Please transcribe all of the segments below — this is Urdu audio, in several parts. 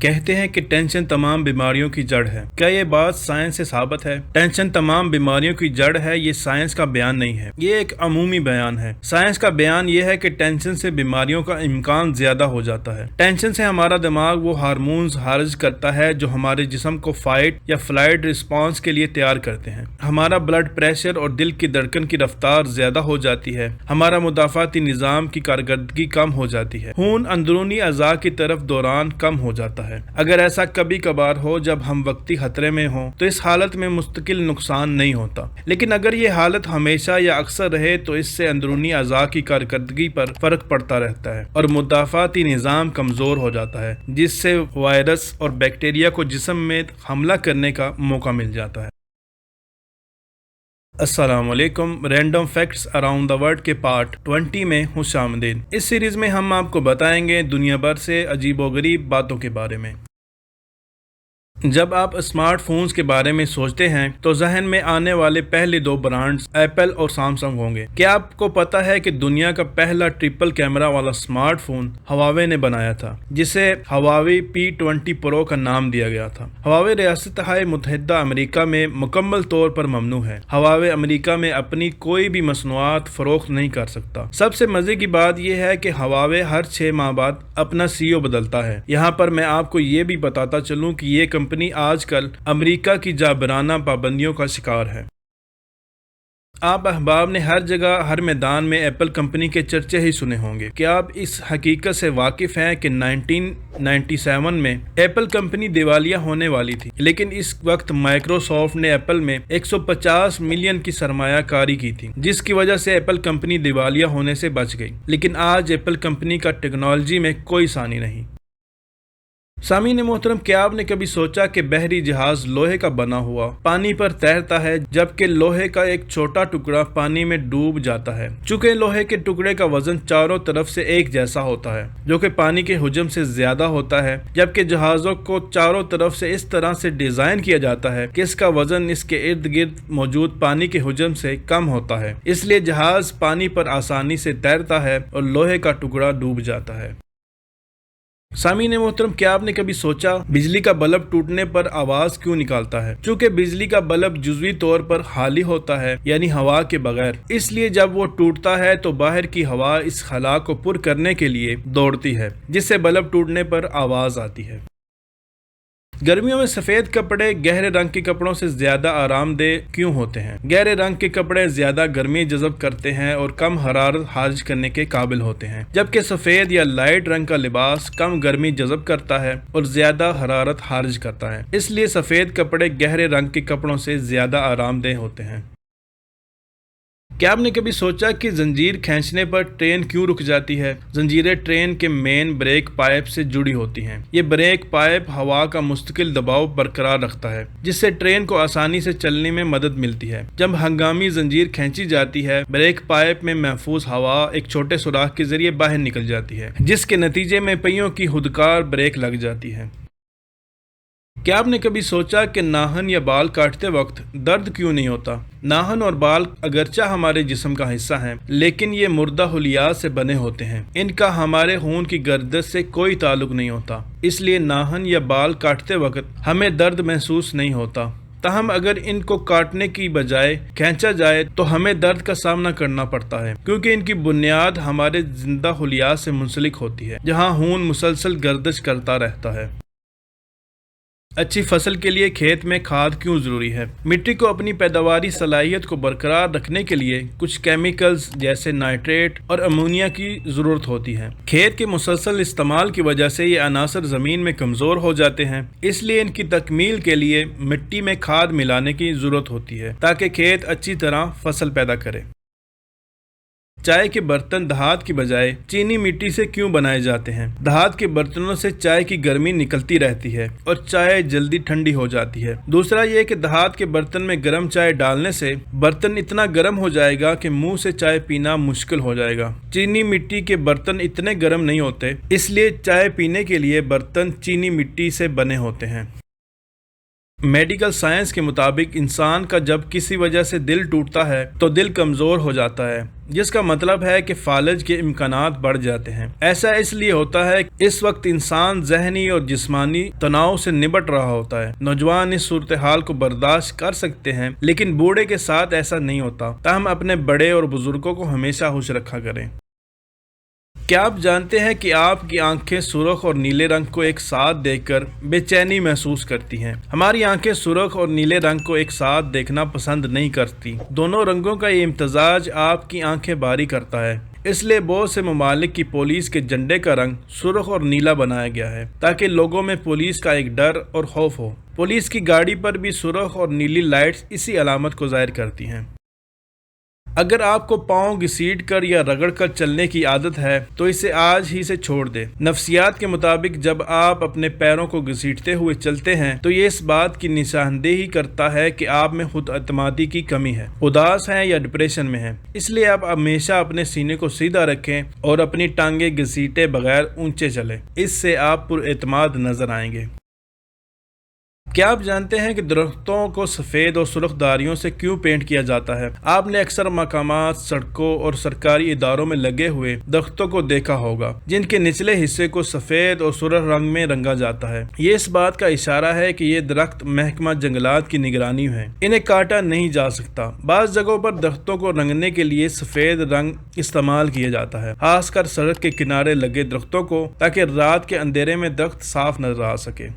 کہتے ہیں کہ ٹینشن تمام بیماریوں کی جڑ ہے۔ کیا یہ بات سائنس سے ثابت ہے؟ ٹینشن تمام بیماریوں کی جڑ ہے، یہ سائنس کا بیان نہیں ہے، یہ ایک عمومی بیان ہے۔ سائنس کا بیان یہ ہے کہ ٹینشن سے بیماریوں کا امکان زیادہ ہو جاتا ہے۔ ٹینشن سے ہمارا دماغ وہ ہارمونز خارج کرتا ہے جو ہمارے جسم کو فائٹ یا فلائٹ رسپانس کے لیے تیار کرتے ہیں۔ ہمارا بلڈ پریشر اور دل کی دھڑکن کی رفتار زیادہ ہو جاتی ہے، ہمارا مدافعتی نظام کی کارکردگی کم ہو جاتی ہے، خون اندرونی اعضاء کی طرف دوران کم ہو جاتا ہے۔ اگر ایسا کبھی کبھار ہو جب ہم وقتی خطرے میں ہوں تو اس حالت میں مستقل نقصان نہیں ہوتا، لیکن اگر یہ حالت ہمیشہ یا اکثر رہے تو اس سے اندرونی اعضاء کی کارکردگی پر فرق پڑتا رہتا ہے اور مدافعتی نظام کمزور ہو جاتا ہے، جس سے وائرس اور بیکٹیریا کو جسم میں حملہ کرنے کا موقع مل جاتا ہے۔ السلام علیکم، random facts around the world کے پارٹ 20 میں خوش آمدید۔ اس سیریز میں ہم آپ کو بتائیں گے دنیا بھر سے عجیب و غریب باتوں کے بارے میں۔ جب آپ اسمارٹ فونز کے بارے میں سوچتے ہیں تو ذہن میں آنے والے پہلے دو برانڈز ایپل اور سامسنگ ہوں گے۔ کیا آپ کو پتا ہے کہ دنیا کا پہلا ٹرپل کیمرہ والا اسمارٹ فون ہواوے نے بنایا تھا، جسے ہواوے P20 پرو کا نام دیا گیا تھا؟ ہواوے ریاستہائے متحدہ امریکہ میں مکمل طور پر ممنوع ہے۔ ہواوے امریکہ میں اپنی کوئی بھی مصنوعات فروخت نہیں کر سکتا۔ سب سے مزے کی بات یہ ہے کہ ہواوے ہر 6 ماہ بعد اپنا CEO بدلتا ہے۔ یہاں پر میں آپ کو یہ بھی بتاتا چلوں کہ یہ کمپنی آج کل امریکہ کی جابرانہ پابندیوں کا شکار ہے۔ آپ احباب نے ہر جگہ ہر میدان میں ایپل کمپنی کے چرچے ہی سنے ہوں گے۔ کیا آپ اس حقیقت سے واقف ہیں کہ 1997 میں ایپل کمپنی دیوالیہ ہونے والی تھی، لیکن اس وقت مائکروسافٹ نے ایپل میں 150 ملین کی سرمایہ کاری کی تھی، جس کی وجہ سے ایپل کمپنی دیوالیہ ہونے سے بچ گئی، لیکن آج ایپل کمپنی کا ٹیکنالوجی میں کوئی ثانی نہیں۔ سامعین محترم، کیا آپ نے کبھی سوچا کہ بحری جہاز لوہے کا بنا ہوا پانی پر تیرتا ہے، جبکہ لوہے کا ایک چھوٹا ٹکڑا پانی میں ڈوب جاتا ہے؟ چونکہ لوہے کے ٹکڑے کا وزن چاروں طرف سے ایک جیسا ہوتا ہے، جو کہ پانی کے حجم سے زیادہ ہوتا ہے، جبکہ جہازوں کو چاروں طرف سے اس طرح سے ڈیزائن کیا جاتا ہے کہ اس کا وزن اس کے ارد گرد موجود پانی کے حجم سے کم ہوتا ہے، اس لیے جہاز پانی پر آسانی سے تیرتا ہے اور لوہے کا ٹکڑا ڈوب جاتا ہے۔ سامعین محترم، کیا آپ نے کبھی سوچا بجلی کا بلب ٹوٹنے پر آواز کیوں نکالتا ہے؟ چونکہ بجلی کا بلب جزوی طور پر خالی ہوتا ہے، یعنی ہوا کے بغیر، اس لیے جب وہ ٹوٹتا ہے تو باہر کی ہوا اس خلا کو پر کرنے کے لیے دوڑتی ہے، جس سے بلب ٹوٹنے پر آواز آتی ہے۔ گرمیوں میں سفید کپڑے گہرے رنگ کے کپڑوں سے زیادہ آرام دہ کیوں ہوتے ہیں؟ گہرے رنگ کے کپڑے زیادہ گرمی جذب کرتے ہیں اور کم حرارت خارج کرنے کے قابل ہوتے ہیں، جبکہ سفید یا لائٹ رنگ کا لباس کم گرمی جذب کرتا ہے اور زیادہ حرارت خارج کرتا ہے، اس لیے سفید کپڑے گہرے رنگ کے کپڑوں سے زیادہ آرام دہ ہوتے ہیں۔ کیا آپ نے کبھی سوچا کہ زنجیر کھینچنے پر ٹرین کیوں رک جاتی ہے؟ زنجیریں ٹرین کے مین بریک پائپ سے جڑی ہوتی ہیں۔ یہ بریک پائپ ہوا کا مستقل دباؤ برقرار رکھتا ہے، جس سے ٹرین کو آسانی سے چلنے میں مدد ملتی ہے۔ جب ہنگامی زنجیر کھینچی جاتی ہے، بریک پائپ میں محفوظ ہوا ایک چھوٹے سوراخ کے ذریعے باہر نکل جاتی ہے، جس کے نتیجے میں پہیوں کی خودکار بریک لگ جاتی ہے۔ کیا آپ نے کبھی سوچا کہ ناخن یا بال کاٹتے وقت درد کیوں نہیں ہوتا؟ ناخن اور بال اگرچہ ہمارے جسم کا حصہ ہیں، لیکن یہ مردہ خلیات سے بنے ہوتے ہیں، ان کا ہمارے خون کی گردش سے کوئی تعلق نہیں ہوتا، اس لیے ناخن یا بال کاٹتے وقت ہمیں درد محسوس نہیں ہوتا۔ تاہم اگر ان کو کاٹنے کی بجائے کھینچا جائے تو ہمیں درد کا سامنا کرنا پڑتا ہے، کیونکہ ان کی بنیاد ہمارے زندہ خلیات سے منسلک ہوتی ہے، جہاں خون مسلسل گردش کرتا رہتا ہے۔ اچھی فصل کے لیے کھیت میں کھاد کیوں ضروری ہے؟ مٹی کو اپنی پیداواری صلاحیت کو برقرار رکھنے کے لیے کچھ کیمیکلز جیسے نائٹریٹ اور امونیا کی ضرورت ہوتی ہے۔ کھیت کے مسلسل استعمال کی وجہ سے یہ عناصر زمین میں کمزور ہو جاتے ہیں، اس لیے ان کی تکمیل کے لیے مٹی میں کھاد ملانے کی ضرورت ہوتی ہے تاکہ کھیت اچھی طرح فصل پیدا کرے۔ چائے کے برتن دھات کی بجائے چینی مٹی سے کیوں بنائے جاتے ہیں؟ دھات کے برتنوں سے چائے کی گرمی نکلتی رہتی ہے اور چائے جلدی ٹھنڈی ہو جاتی ہے۔ دوسرا یہ کہ دھات کے برتن میں گرم چائے ڈالنے سے برتن اتنا گرم ہو جائے گا کہ منہ سے چائے پینا مشکل ہو جائے گا۔ چینی مٹی کے برتن اتنے گرم نہیں ہوتے، اس لیے چائے پینے کے لیے برتن چینی مٹی سے بنے ہوتے ہیں۔ میڈیکل سائنس کے مطابق انسان کا جب کسی وجہ سے دل ٹوٹتا ہے تو دل کمزور ہو جاتا ہے، جس کا مطلب ہے کہ فالج کے امکانات بڑھ جاتے ہیں۔ ایسا اس لیے ہوتا ہے کہ اس وقت انسان ذہنی اور جسمانی تناؤ سے نمٹ رہا ہوتا ہے۔ نوجوان اس صورتحال کو برداشت کر سکتے ہیں، لیکن بوڑھے کے ساتھ ایسا نہیں ہوتا۔ تاہم اپنے بڑے اور بزرگوں کو ہمیشہ خوش رکھا کریں۔ کیا آپ جانتے ہیں کہ آپ کی آنکھیں سرخ اور نیلے رنگ کو ایک ساتھ دیکھ کر بے چینی محسوس کرتی ہیں؟ ہماری آنکھیں سرخ اور نیلے رنگ کو ایک ساتھ دیکھنا پسند نہیں کرتی۔ دونوں رنگوں کا یہ امتزاج آپ کی آنکھیں باری کرتا ہے۔ اس لیے بہت سے ممالک کی پولیس کے جھنڈے کا رنگ سرخ اور نیلا بنایا گیا ہے تاکہ لوگوں میں پولیس کا ایک ڈر اور خوف ہو۔ پولیس کی گاڑی پر بھی سرخ اور نیلی لائٹس اسی علامت کو ظاہر کرتی ہیں۔ اگر آپ کو پاؤں گھسیٹ کر یا رگڑ کر چلنے کی عادت ہے تو اسے آج ہی سے چھوڑ دیں۔ نفسیات کے مطابق جب آپ اپنے پیروں کو گھسیٹتے ہوئے چلتے ہیں تو یہ اس بات کی نشاندہی کرتا ہے کہ آپ میں خود اعتمادی کی کمی ہے، اداس ہیں یا ڈپریشن میں ہیں۔ اس لیے آپ ہمیشہ اپنے سینے کو سیدھا رکھیں اور اپنی ٹانگیں گھسیٹے بغیر اونچے چلیں۔ اس سے آپ پر اعتماد نظر آئیں گے۔ کیا آپ جانتے ہیں کہ درختوں کو سفید اور سرخ دھاریوں سے کیوں پینٹ کیا جاتا ہے؟ آپ نے اکثر مقامات، سڑکوں اور سرکاری اداروں میں لگے ہوئے درختوں کو دیکھا ہوگا جن کے نچلے حصے کو سفید اور سرخ رنگ میں رنگا جاتا ہے۔ یہ اس بات کا اشارہ ہے کہ یہ درخت محکمہ جنگلات کی نگرانی ہے، انہیں کاٹا نہیں جا سکتا۔ بعض جگہوں پر درختوں کو رنگنے کے لیے سفید رنگ استعمال کیا جاتا ہے، خاص کر سڑک کے کنارے لگے درختوں کو، تاکہ رات کے اندھیرے میں درخت صاف نظر آ سکے۔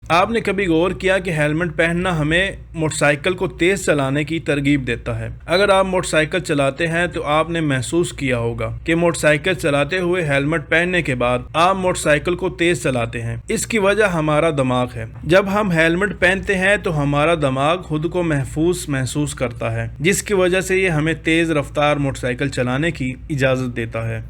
آپ نے کبھی غور کیا کہ ہیلمٹ پہننا ہمیں موٹر سائیکل کو تیز چلانے کی ترغیب دیتا ہے؟ اگر آپ موٹر سائیکل چلاتے ہیں تو آپ نے محسوس کیا ہوگا کہ موٹر سائیکل چلاتے ہوئے ہیلمٹ پہننے کے بعد آپ موٹر سائیکل کو تیز چلاتے ہیں۔ اس کی وجہ ہمارا دماغ ہے۔ جب ہم ہیلمٹ پہنتے ہیں تو ہمارا دماغ خود کو محفوظ محسوس کرتا ہے، جس کی وجہ سے یہ ہمیں تیز رفتار موٹر سائیکل چلانے کی اجازت دیتا ہے۔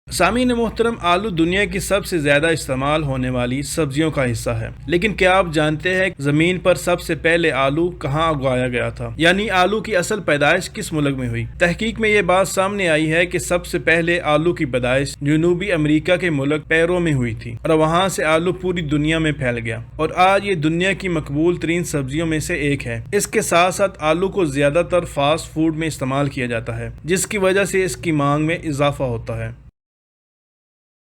سامعین محترم، آلو دنیا کی سب سے زیادہ استعمال ہونے والی سبزیوں کا حصہ ہے، لیکن کیا آپ جانتے ہیں کہ زمین پر سب سے پہلے آلو کہاں اگایا گیا تھا؟ یعنی آلو کی اصل پیدائش کس ملک میں ہوئی؟ تحقیق میں یہ بات سامنے آئی ہے کہ سب سے پہلے آلو کی پیدائش جنوبی امریکہ کے ملک پیرو میں ہوئی تھی، اور وہاں سے آلو پوری دنیا میں پھیل گیا، اور آج یہ دنیا کی مقبول ترین سبزیوں میں سے ایک ہے۔ اس کے ساتھ ساتھ آلو کو زیادہ تر فاسٹ فوڈ میں استعمال کیا جاتا ہے، جس کی وجہ سے اس کی مانگ میں اضافہ ہوتا ہے۔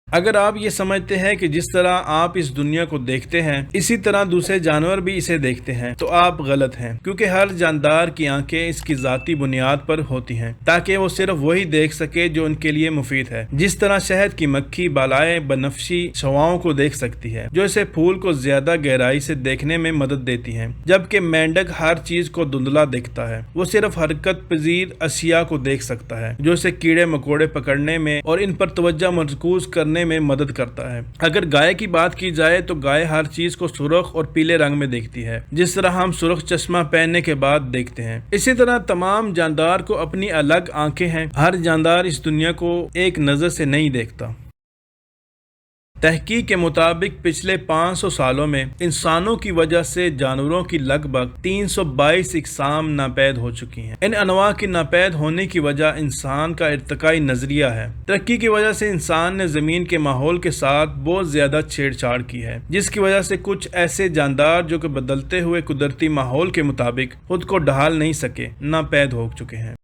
اگر آپ یہ سمجھتے ہیں کہ جس طرح آپ اس دنیا کو دیکھتے ہیں اسی طرح دوسرے جانور بھی اسے دیکھتے ہیں تو آپ غلط ہیں، کیونکہ ہر جاندار کی آنکھیں اس کی ذاتی بنیاد پر ہوتی ہیں تاکہ وہ صرف وہی دیکھ سکے جو ان کے لیے مفید ہے۔ جس طرح شہد کی مکھی بالائے بنفشی شعاعوں کو دیکھ سکتی ہے جو اسے پھول کو زیادہ گہرائی سے دیکھنے میں مدد دیتی ہیں، جبکہ مینڈک ہر چیز کو دھندلا دیکھتا ہے، وہ صرف حرکت پذیر اشیاء کو دیکھ سکتا ہے جو اسے کیڑے مکوڑے پکڑنے میں اور ان پر توجہ مرکوز کرنے میں مدد کرتا ہے۔ اگر گائے کی بات کی جائے تو گائے ہر چیز کو سرخ اور پیلے رنگ میں دیکھتی ہے، جس طرح ہم سرخ چشمہ پہننے کے بعد دیکھتے ہیں۔ اسی طرح تمام جاندار کو اپنی الگ آنکھیں ہیں، ہر جاندار اس دنیا کو ایک نظر سے نہیں دیکھتا۔ تحقیق کے مطابق پچھلے 500 سالوں میں انسانوں کی وجہ سے جانوروں کی لگ بھگ 322 اقسام ناپید ہو چکی ہیں۔ ان انواع کی ناپید ہونے کی وجہ انسان کا ارتقائی نظریہ ہے۔ ترقی کی وجہ سے انسان نے زمین کے ماحول کے ساتھ بہت زیادہ چھیڑ چھاڑ کی ہے، جس کی وجہ سے کچھ ایسے جاندار جو کہ بدلتے ہوئے قدرتی ماحول کے مطابق خود کو ڈھال نہیں سکے، ناپید ہو چکے ہیں۔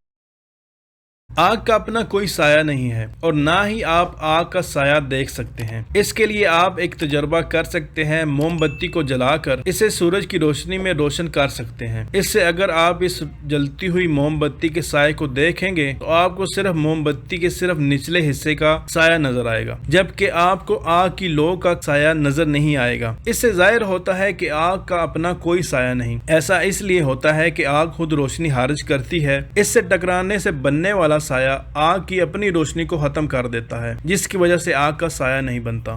آگ کا اپنا کوئی سایہ نہیں ہے اور نہ ہی آپ آگ کا سایہ دیکھ سکتے ہیں۔ اس کے لیے آپ ایک تجربہ کر سکتے ہیں، موم بتی کو جلا کر اسے سورج کی روشنی میں روشن کر سکتے ہیں۔ اس سے اگر آپ اس جلتی ہوئی موم بتی کے سائے کو دیکھیں گے تو آپ کو صرف موم بتی کے صرف نچلے حصے کا سایہ نظر آئے گا، جبکہ آپ کو آگ کی لو کا سایہ نظر نہیں آئے گا۔ اس سے ظاہر ہوتا ہے کہ آگ کا اپنا کوئی سایہ نہیں۔ ایسا اس لیے ہوتا ہے کہ آگ خود روشنی خارج کرتی ہے، اس سے ٹکرانے سے بننے والا سایہ آگ کی اپنی روشنی کو ختم کر دیتا ہے، جس کی وجہ سے آگ کا سایہ نہیں بنتا۔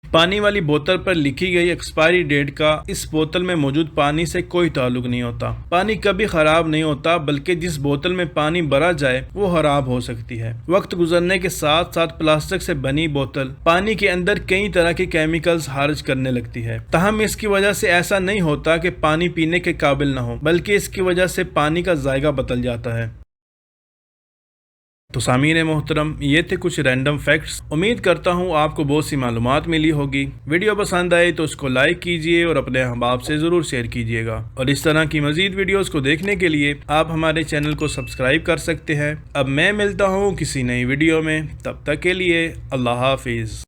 پانی والی بوتل پر لکھی گئی ایکسپائری ڈیٹ کا اس بوتل میں موجود پانی سے کوئی تعلق نہیں ہوتا۔ پانی کبھی خراب نہیں ہوتا، بلکہ جس بوتل میں پانی بھرا جائے وہ خراب ہو سکتی ہے۔ وقت گزرنے کے ساتھ ساتھ پلاسٹک سے بنی بوتل پانی کے اندر کئی طرح کے کیمیکلز خارج کرنے لگتی ہے، تاہم اس کی وجہ سے ایسا نہیں ہوتا کہ پانی پینے کے قابل نہ ہو، بلکہ اس کی وجہ سے پانی کا ذائقہ بدل جاتا ہے۔ تو سامعین محترم، یہ تھے کچھ رینڈم فیکٹس۔ امید کرتا ہوں آپ کو بہت سی معلومات ملی ہوگی۔ ویڈیو پسند آئے تو اس کو لائک کیجئے اور اپنے احباب سے ضرور شیئر کیجئے گا، اور اس طرح کی مزید ویڈیوز کو دیکھنے کے لیے آپ ہمارے چینل کو سبسکرائب کر سکتے ہیں۔ اب میں ملتا ہوں کسی نئی ویڈیو میں، تب تک کے لیے اللہ حافظ۔